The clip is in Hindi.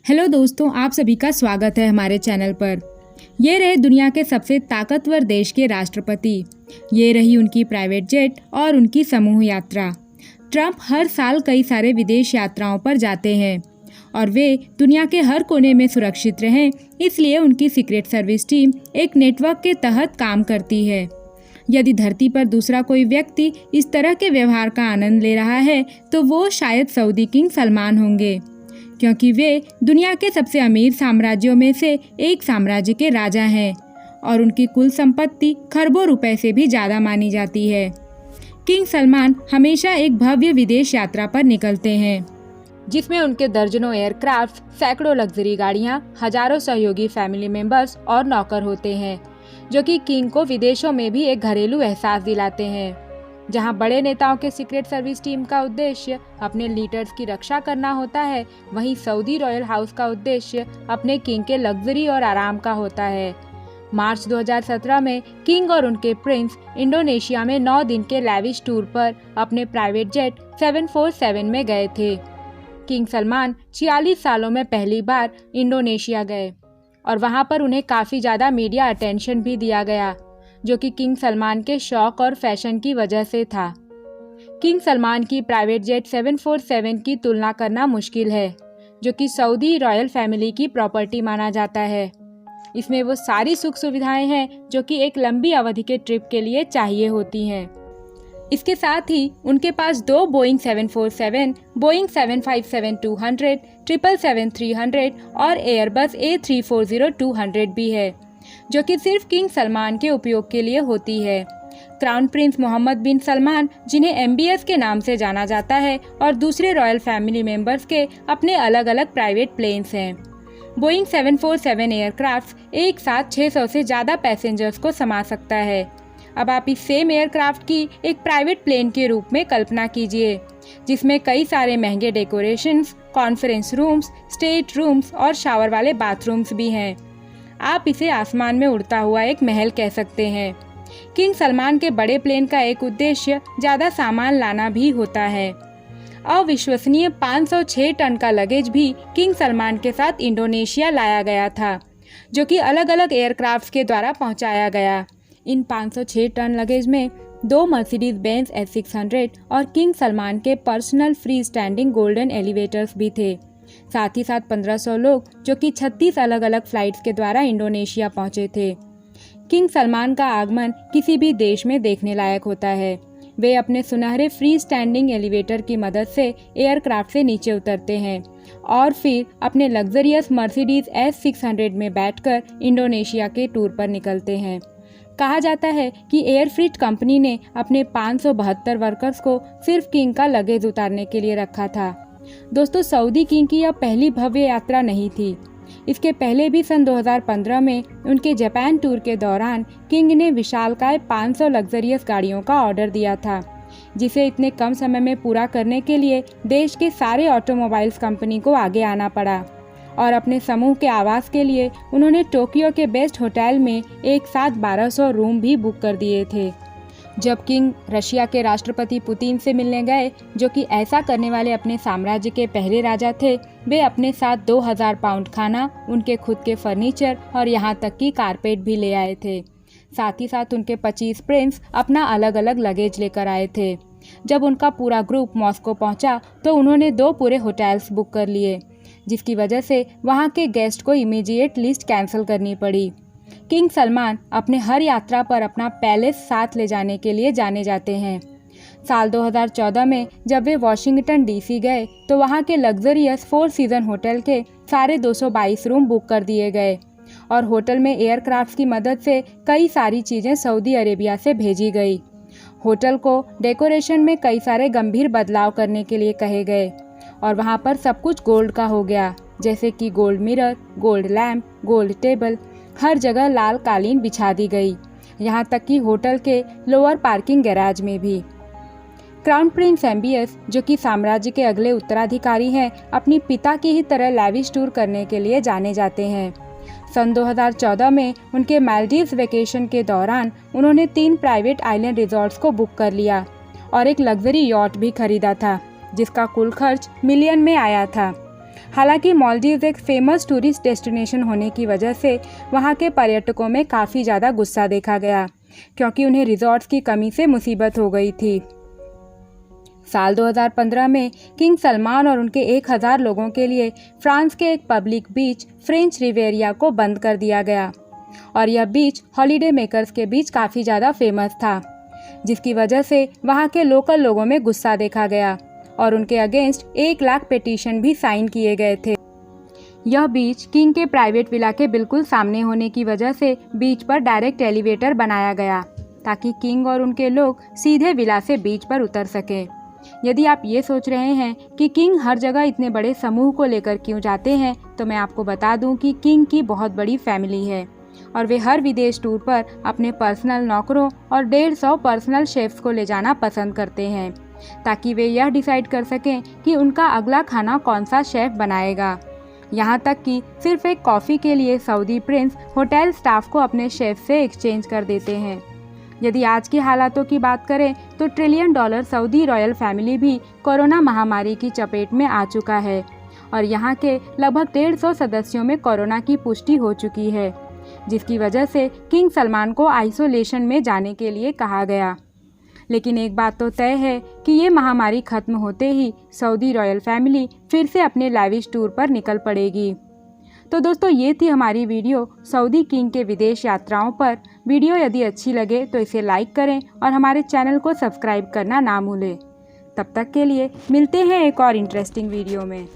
हेलो दोस्तों, आप सभी का स्वागत है हमारे चैनल पर। ये रहे दुनिया के सबसे ताकतवर देश के राष्ट्रपति। ये रही उनकी प्राइवेट जेट और उनकी समूह यात्रा। ट्रंप हर साल कई सारे विदेश यात्राओं पर जाते हैं और वे दुनिया के हर कोने में सुरक्षित रहें, इसलिए उनकी सीक्रेट सर्विस टीम एक नेटवर्क के तहत काम करती है। यदि धरती पर दूसरा कोई व्यक्ति इस तरह के व्यवहार का आनंद ले रहा है तो वो शायद सऊदी किंग सलमान होंगे, क्योंकि वे दुनिया के सबसे अमीर साम्राज्यों में से एक साम्राज्य के राजा हैं और उनकी कुल संपत्ति खरबों रुपए से भी ज़्यादा मानी जाती है। किंग सलमान हमेशा एक भव्य विदेश यात्रा पर निकलते हैं, जिसमें उनके दर्जनों एयरक्राफ्ट, सैकड़ों लग्जरी गाड़ियां, हजारों सहयोगी फैमिली मेंबर्स और नौकर होते हैं, जो कि किंग को विदेशों में भी एक घरेलू एहसास दिलाते हैं। जहां बड़े नेताओं के सीक्रेट सर्विस टीम का उद्देश्य अपने लीडर्स की रक्षा करना होता है, वहीं सऊदी रॉयल हाउस का उद्देश्य अपने किंग के लग्जरी और आराम का होता है। मार्च 2017 में किंग और उनके प्रिंस इंडोनेशिया में 9 दिन के लैविश टूर पर अपने प्राइवेट जेट 747 में गए थे। किंग सलमान 46 सालों में पहली बार इंडोनेशिया गए और वहां पर उन्हें काफ़ी ज़्यादा मीडिया अटेंशन भी दिया गया, जो कि किंग सलमान के शौक और फैशन की वजह से था। किंग सलमान की प्राइवेट जेट 747 की तुलना करना मुश्किल है, जो कि सऊदी रॉयल फैमिली की प्रॉपर्टी माना जाता है। इसमें वो सारी सुख सुविधाएं हैं जो कि एक लंबी अवधि के ट्रिप के लिए चाहिए होती हैं। इसके साथ ही उनके पास 2 बोइंग 747, बोइंग 757-200, 777-300 और एयरबस A340-200 भी है, जो कि सिर्फ किंग सलमान के उपयोग के लिए होती है। क्राउन प्रिंस मोहम्मद बिन सलमान, जिन्हें MBS के नाम से जाना जाता है, और दूसरे रॉयल फैमिली मेंबर्स के अपने अलग अलग प्राइवेट प्लेन्स हैं। बोइंग 747 एयरक्राफ्ट एक साथ 600 से ज़्यादा पैसेंजर्स को समा सकता है। अब आप इस सेम एयरक्राफ्ट की एक प्राइवेट प्लेन के रूप में कल्पना कीजिए, जिसमें कई सारे महंगे decorations, conference rooms, state rooms और शावर वाले बाथरूम्स भी हैं। आप इसे आसमान में उड़ता हुआ एक महल कह सकते हैं। किंग सलमान के बड़े प्लेन का एक उद्देश्य ज़्यादा सामान लाना भी होता है। अविश्वसनीय 506 टन का लगेज भी किंग सलमान के साथ इंडोनेशिया लाया गया था, जो कि अलग अलग एयरक्राफ्ट के द्वारा पहुंचाया गया। इन 506 टन लगेज में 2 मर्सिडीज बेंज S600 और किंग सलमान के personal free standing golden elevators भी थे। साथ ही साथ 1500 लोग, जो कि 36 अलग अलग फ्लाइट्स के द्वारा इंडोनेशिया पहुंचे थे। किंग सलमान का आगमन किसी भी देश में देखने लायक होता है। वे अपने सुनहरे फ्री स्टैंडिंग एलिवेटर की मदद से एयरक्राफ्ट से नीचे उतरते हैं और फिर अपने लग्जरियस मर्सिडीज S600 में बैठकर इंडोनेशिया के टूर पर निकलते हैं। कहा जाता है कि एयर फ्रीट कंपनी ने अपने 572 वर्कर्स को सिर्फ किंग का लगेज उतारने के लिए रखा था। दोस्तों, सऊदी किंग की यह पहली भव्य यात्रा नहीं थी। इसके पहले भी सन 2015 में उनके जापान टूर के दौरान किंग ने विशालकाय 500 लग्जरियस गाड़ियों का ऑर्डर दिया था, जिसे इतने कम समय में पूरा करने के लिए देश के सारे ऑटोमोबाइल्स कंपनी को आगे आना पड़ा और अपने समूह के आवास के लिए उन्होंने टोक्यो के बेस्ट होटल में एक साथ 1200 रूम भी बुक कर दिए थे। जब किंग रशिया के राष्ट्रपति पुतिन से मिलने गए, जो कि ऐसा करने वाले अपने साम्राज्य के पहले राजा थे, वे अपने साथ 2000 पाउंड खाना, उनके खुद के फर्नीचर और यहाँ तक कि कारपेट भी ले आए थे। साथ ही साथ उनके 25 प्रिंस अपना अलग अलग लगेज लेकर आए थे। जब उनका पूरा ग्रुप मॉस्को पहुँचा तो उन्होंने 2 पूरे होटल्स बुक कर लिए, जिसकी वजह से वहाँ के गेस्ट को इमीडिएट लिस्ट कैंसिल करनी पड़ी। किंग सलमान अपने हर यात्रा पर अपना पैलेस साथ ले जाने के लिए जाने जाते हैं। साल 2014 में जब वे वाशिंगटन DC गए तो वहाँ के लग्जरियस 4 सीजन होटल के सारे 222 रूम बुक कर दिए गए और होटल में एयरक्राफ्ट की मदद से कई सारी चीज़ें सऊदी अरेबिया से भेजी गई। होटल को डेकोरेशन में कई सारे गंभीर बदलाव करने के लिए कहे गए और वहाँ पर सब कुछ गोल्ड का हो गया, जैसे कि gold mirror, gold lamp, gold table, हर जगह लाल कालीन बिछा दी गई, यहाँ तक कि होटल के लोअर पार्किंग गैराज में भी। क्राउन प्रिंस MBS, जो कि साम्राज्य के अगले उत्तराधिकारी हैं, अपनी पिता की ही तरह लैविश टूर करने के लिए जाने जाते हैं। सन 2014 में उनके मालदीव्स वेकेशन के दौरान उन्होंने 3 प्राइवेट आइलैंड रिजॉर्ट्स को बुक कर लिया और एक लग्जरी यॉट भी खरीदा था, जिसका कुल खर्च मिलियन में आया था। हालांकि मालदीव्स एक फेमस टूरिस्ट डेस्टिनेशन होने की वजह से वहां के पर्यटकों में काफ़ी ज़्यादा गुस्सा देखा गया, क्योंकि उन्हें रिजॉर्ट्स की कमी से मुसीबत हो गई थी। साल 2015 में किंग सलमान और उनके 1000 लोगों के लिए फ्रांस के एक पब्लिक बीच फ्रेंच रिवेरिया को बंद कर दिया गया और यह बीच हॉलीडे मेकर्स के बीच काफ़ी ज़्यादा फेमस था, जिसकी वजह से वहाँ के लोकल लोगों में गुस्सा देखा गया और उनके अगेंस्ट 1 लाख पिटीशन भी साइन किए गए थे। यह बीच किंग के प्राइवेट विला के बिल्कुल सामने होने की वजह से बीच पर डायरेक्ट एलिवेटर बनाया गया ताकि किंग और उनके लोग सीधे विला से बीच पर उतर सकें। यदि आप ये सोच रहे हैं कि किंग हर जगह इतने बड़े समूह को लेकर क्यों जाते हैं, तो मैं आपको बता दूं कि किंग की बहुत बड़ी फैमिली है और वे हर विदेश टूर पर अपने पर्सनल नौकरों और 150 पर्सनल शेफ्स को ले जाना पसंद करते हैं ताकि वे यह डिसाइड कर सकें कि उनका अगला खाना कौन सा शेफ बनाएगा। यहाँ तक कि सिर्फ एक कॉफ़ी के लिए सऊदी प्रिंस होटल स्टाफ को अपने शेफ से एक्सचेंज कर देते हैं। यदि आज की हालातों की बात करें तो $1 ट्रिलियन सऊदी रॉयल फैमिली भी कोरोना महामारी की चपेट में आ चुका है और यहाँ के लगभग 150 सदस्यों में कोरोना की पुष्टि हो चुकी है, जिसकी वजह से किंग सलमान को आइसोलेशन में जाने के लिए कहा गया। लेकिन एक बात तो तय है कि ये महामारी खत्म होते ही सऊदी रॉयल फैमिली फिर से अपने लैविश टूर पर निकल पड़ेगी। तो दोस्तों, ये थी हमारी वीडियो सऊदी किंग के विदेश यात्राओं पर। वीडियो यदि अच्छी लगे तो इसे लाइक करें और हमारे चैनल को सब्सक्राइब करना ना भूलें। तब तक के लिए मिलते हैं एक और इंटरेस्टिंग वीडियो में।